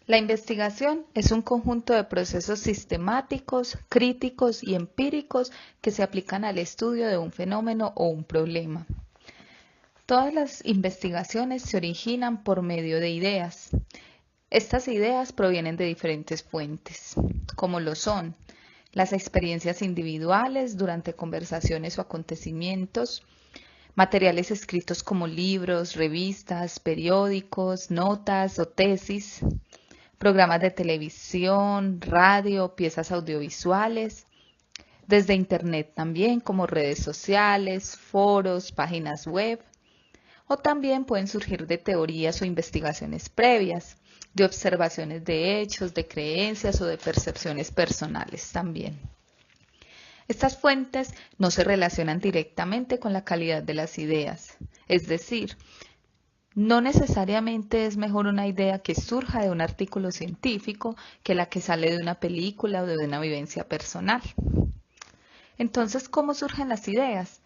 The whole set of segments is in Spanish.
La investigación es un conjunto de procesos sistemáticos, críticos y empíricos que se aplican al estudio de un fenómeno o un problema. Todas las investigaciones se originan por medio de ideas. Estas ideas provienen de diferentes fuentes, como lo son las experiencias individuales durante conversaciones o acontecimientos, materiales escritos como libros, revistas, periódicos, notas o tesis, programas de televisión, radio, piezas audiovisuales, desde Internet también como redes sociales, foros, páginas web, o también pueden surgir de teorías o investigaciones previas, de observaciones de hechos, de creencias o de percepciones personales también. Estas fuentes no se relacionan directamente con la calidad de las ideas, es decir, no necesariamente es mejor una idea que surja de un artículo científico que la que sale de una película o de una vivencia personal. Entonces, ¿cómo surgen las ideas?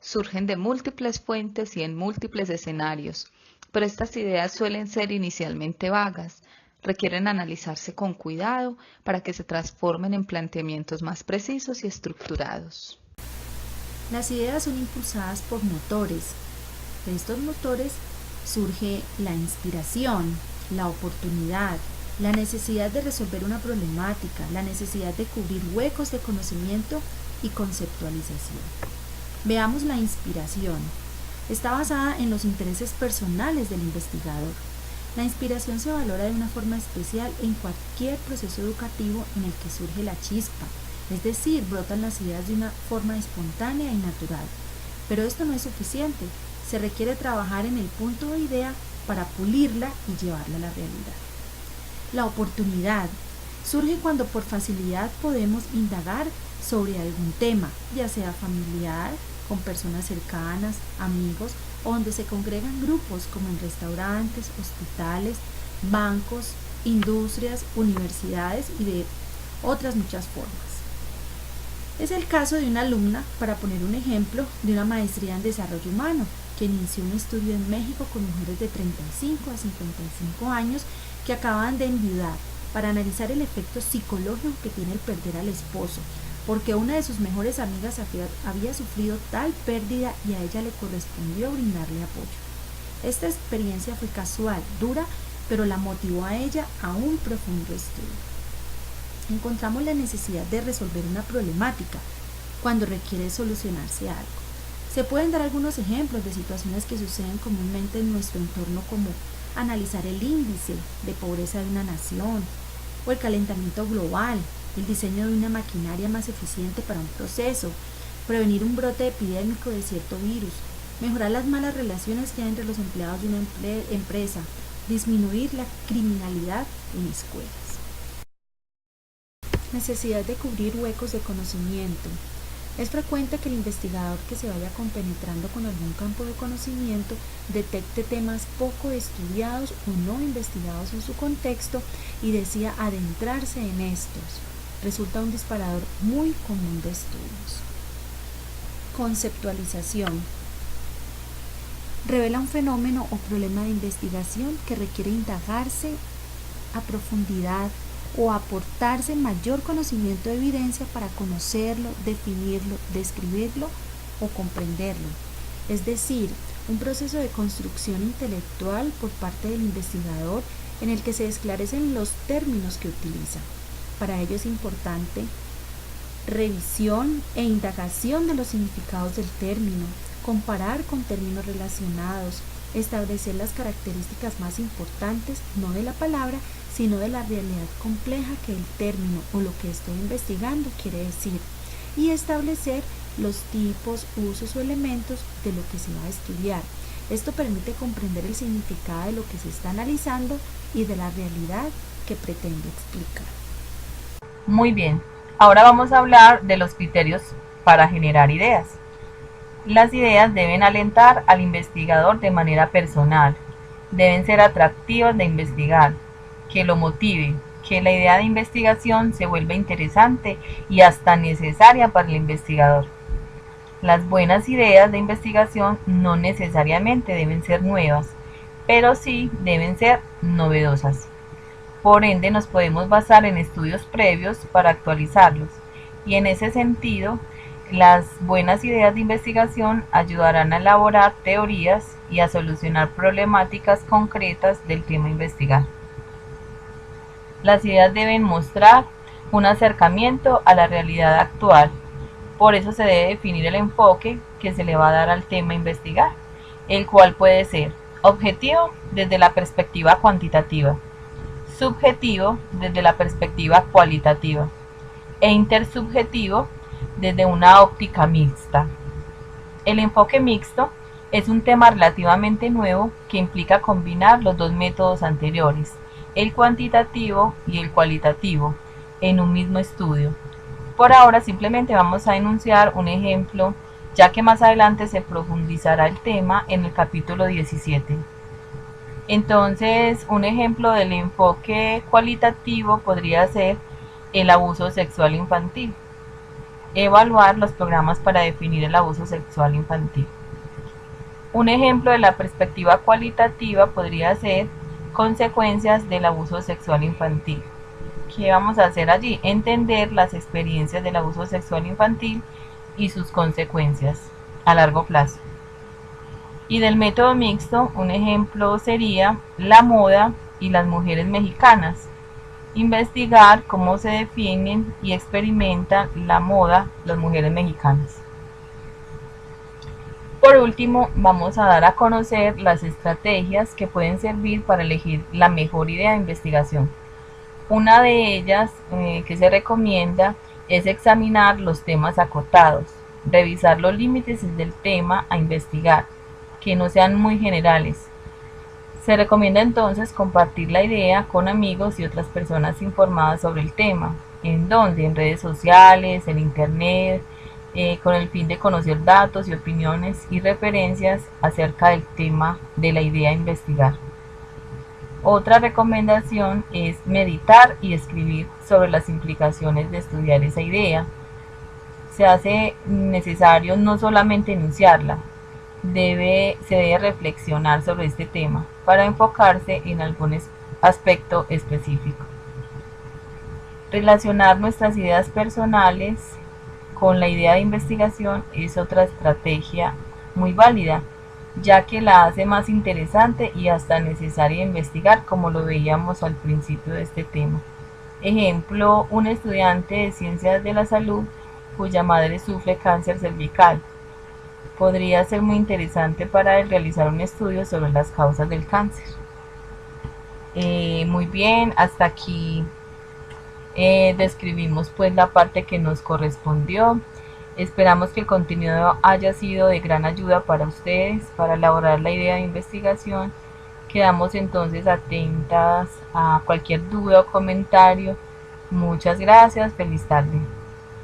Surgen de múltiples fuentes y en múltiples escenarios, pero estas ideas suelen ser inicialmente vagas, requieren analizarse con cuidado para que se transformen en planteamientos más precisos y estructurados. Las ideas son impulsadas por motores. De estos motores surge la inspiración, la oportunidad, la necesidad de resolver una problemática, la necesidad de cubrir huecos de conocimiento y conceptualización. Veamos la inspiración. Está basada en los intereses personales del investigador. La inspiración se valora de una forma especial en cualquier proceso educativo en el que surge la chispa, es decir, brotan las ideas de una forma espontánea y natural. Pero esto no es suficiente, se requiere trabajar en el punto de idea para pulirla y llevarla a la realidad. La oportunidad surge cuando por facilidad podemos indagar sobre algún tema, ya sea familiar, con personas cercanas, amigos, o donde se congregan grupos como en restaurantes, hospitales, bancos, industrias, universidades y de otras muchas formas. Es el caso de una alumna, para poner un ejemplo, de una maestría en desarrollo humano, que inició un estudio en México con mujeres de 35 a 55 años que acaban de enviudar, para analizar el efecto psicológico que tiene el perder al esposo, porque una de sus mejores amigas había sufrido tal pérdida y a ella le correspondió brindarle apoyo. Esta experiencia fue casual, dura, pero la motivó a ella a un profundo estudio. Encontramos la necesidad de resolver una problemática cuando requiere solucionarse algo. Se pueden dar algunos ejemplos de situaciones que suceden comúnmente en nuestro entorno, como analizar el índice de pobreza de una nación o el calentamiento global, el diseño de una maquinaria más eficiente para un proceso, prevenir un brote epidémico de cierto virus, mejorar las malas relaciones que hay entre los empleados de una empresa, disminuir la criminalidad en escuelas. Necesidad de cubrir huecos de conocimiento. Es frecuente que el investigador que se vaya compenetrando con algún campo de conocimiento detecte temas poco estudiados o no investigados en su contexto y decida adentrarse en estos. Resulta un disparador muy común de estudios. Conceptualización. Revela un fenómeno o problema de investigación que requiere indagarse a profundidad o aportarse mayor conocimiento de evidencia para conocerlo, definirlo, describirlo o comprenderlo. Es decir, un proceso de construcción intelectual por parte del investigador en el que se esclarecen los términos que utiliza. Para ello es importante revisión e indagación de los significados del término, comparar con términos relacionados, establecer las características más importantes, no de la palabra, sino de la realidad compleja que el término o lo que estoy investigando quiere decir, y establecer los tipos, usos o elementos de lo que se va a estudiar. Esto permite comprender el significado de lo que se está analizando y de la realidad que pretende explicar. Muy bien, ahora vamos a hablar de los criterios para generar ideas. Las ideas deben alentar al investigador de manera personal, deben ser atractivas de investigar, que lo motive, que la idea de investigación se vuelva interesante y hasta necesaria para el investigador. Las buenas ideas de investigación no necesariamente deben ser nuevas, pero sí deben ser novedosas. Por ende, nos podemos basar en estudios previos para actualizarlos. Y en ese sentido, las buenas ideas de investigación ayudarán a elaborar teorías y a solucionar problemáticas concretas del tema a investigar. Las ideas deben mostrar un acercamiento a la realidad actual. Por eso se debe definir el enfoque que se le va a dar al tema a investigar, el cual puede ser objetivo desde la perspectiva cuantitativa, subjetivo desde la perspectiva cualitativa e intersubjetivo desde una óptica mixta. El enfoque mixto es un tema relativamente nuevo que implica combinar los dos métodos anteriores, el cuantitativo y el cualitativo, en un mismo estudio. Por ahora simplemente vamos a enunciar un ejemplo, ya que más adelante se profundizará el tema en el capítulo 17. Entonces, un ejemplo del enfoque cualitativo podría ser el abuso sexual infantil. Evaluar los programas para definir el abuso sexual infantil. Un ejemplo de la perspectiva cualitativa podría ser consecuencias del abuso sexual infantil. ¿Qué vamos a hacer allí? Entender las experiencias del abuso sexual infantil y sus consecuencias a largo plazo. Y del método mixto, un ejemplo sería la moda y las mujeres mexicanas. Investigar cómo se definen y experimentan la moda las mujeres mexicanas. Por último, vamos a dar a conocer las estrategias que pueden servir para elegir la mejor idea de investigación. Una de ellas que se recomienda es examinar los temas acotados, revisar los límites del tema a investigar, que no sean muy generales. Se recomienda entonces compartir la idea con amigos y otras personas informadas sobre el tema, en redes sociales, en internet, con el fin de conocer datos y opiniones y referencias acerca del tema de la idea a investigar. Otra recomendación es meditar y escribir sobre las implicaciones de estudiar esa idea. Se hace necesario no solamente enunciarla, se debe reflexionar sobre este tema para enfocarse en algún aspecto específico. Relacionar nuestras ideas personales con la idea de investigación es otra estrategia muy válida, ya que la hace más interesante y hasta necesaria investigar, como lo veíamos al principio de este tema. Ejemplo, un estudiante de ciencias de la salud cuya madre sufre cáncer cervical. Podría ser muy interesante para él realizar un estudio sobre las causas del cáncer. Muy bien, hasta aquí describimos pues la parte que nos correspondió. Esperamos que el contenido haya sido de gran ayuda para ustedes, para elaborar la idea de investigación. Quedamos entonces atentas a cualquier duda o comentario. Muchas gracias, feliz tarde.